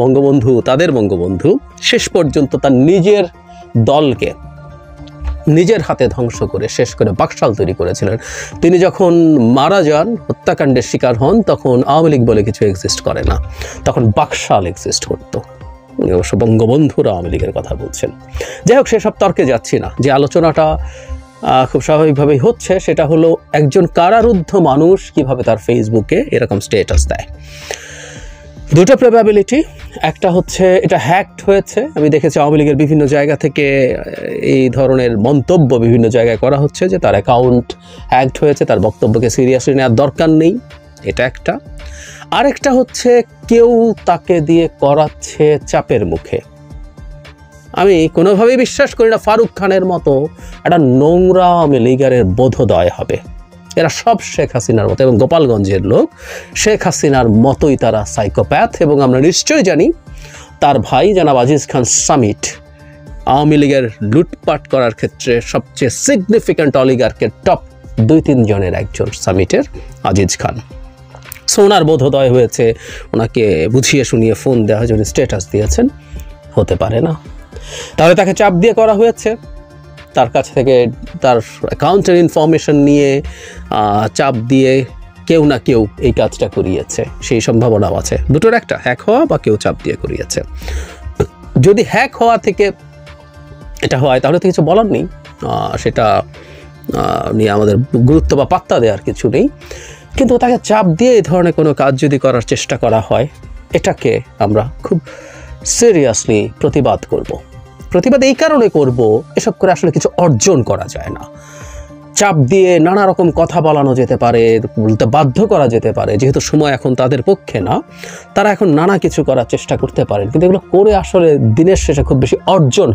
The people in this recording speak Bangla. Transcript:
বঙ্গবন্ধু, তাদের বঙ্গবন্ধু শেষ পর্যন্ত তার নিজের দলকে নিজের হাতে ধ্বংস করে শেষ করে বাকশাল তৈরি করেছিলেন। তিনি যখন মারা যান, হত্যাকাণ্ডের শিকার হন, তখন আওয়ামী লীগ বলে কিছু এক্সিস্ট করে না, তখন বাকশাল এক্সিস্ট করতো। অবশ্য বঙ্গবন্ধুর আওয়ামী লীগের কথা বলছেন। যাই হোক, সেসব তর্কে যাচ্ছি না। যে আলোচনাটা খুব স্বাভাবিকভাবেই হচ্ছে সেটা হলো একজন কারারুদ্ধ মানুষ কিভাবে তার ফেসবুকে এরকম স্ট্যাটাস দেয়। দুটো প্রবাবিলিটি, একটা হচ্ছে এটা হ্যাকড হয়েছে। আমি দেখেছি আওয়ামী লীগের বিভিন্ন জায়গা থেকে এই ধরনের মন্তব্য বিভিন্ন জায়গায় করা হচ্ছে যে তার অ্যাকাউন্ট হ্যাকড হয়েছে, তার বক্তব্যকে সিরিয়াসলি নেওয়ার দরকার নেই, এটা একটা। আরেকটা হচ্ছে কেউ তাকে দিয়ে করাচ্ছে চাপের মুখে। আমি কোনোভাবেই বিশ্বাস করি না ফারুক খানের মতো একটা নোংরা আওয়ামী লীগারের বোধোদয় হবে। এরা সব শেখ হাসিনার মতো, এবং গোপালগঞ্জের লোক শেখ হাসিনার মতোই তারা সাইকোপ্যাথ। এবং আমরা নিশ্চয়ই জানি তার ভাই জনাব আজিজ খান সামিট আওয়ামী লীগের লুটপাট করার ক্ষেত্রে সবচেয়ে সিগনিফিক্যান্ট অলিগার্কের টপ 2-3 জনের একজন সামিটের আজিজ খান। সো ওনার বোধোদয় হয়েছে, ওনাকে বুঝিয়ে শুনিয়ে ফোন দেওয়া হয়, উনি স্ট্যাটাস দিয়েছেন। হতে পারে না। তাহলে তাকে চাপ দিয়ে করা হয়েছে, তার কাছ থেকে তার অ্যাকাউন্টের ইনফরমেশন নিয়ে চাপ দিয়ে কেউ না কেউ এই কাজটা করিয়েছে, সেই সম্ভাবনাও আছে। দুটোর একটা, হ্যাক হওয়া বা কেউ চাপ দিয়ে করিয়েছে। যদি হ্যাক হওয়া থেকে এটা হয় তাহলে তো কিছু বলার নেই, সেটা নিয়ে আমাদের গুরুত্ব বা পাত্তা দেওয়ার কিছু নেই। কিন্তু তাকে চাপ দিয়ে এই ধরনের কোনো কাজ যদি করার চেষ্টা করা হয়, এটাকে আমরা খুব সিরিয়াসলি প্রতিবাদ করব। প্রতিবাদ এই কারণে করব, এসব করে আসলে কিছু অর্জন করা যায় না। চাপ দিয়ে নানা রকম কথা বলানো যেতে পারে, বলতে বাধ্য করা যেতে পারে, যেহেতু সময় এখন তাদের পক্ষে না, তারা এখন নানা কিছু করার চেষ্টা করতে পারেন, কিন্তু এগুলো করে আসলে দিনের শেষে খুব বেশি অর্জন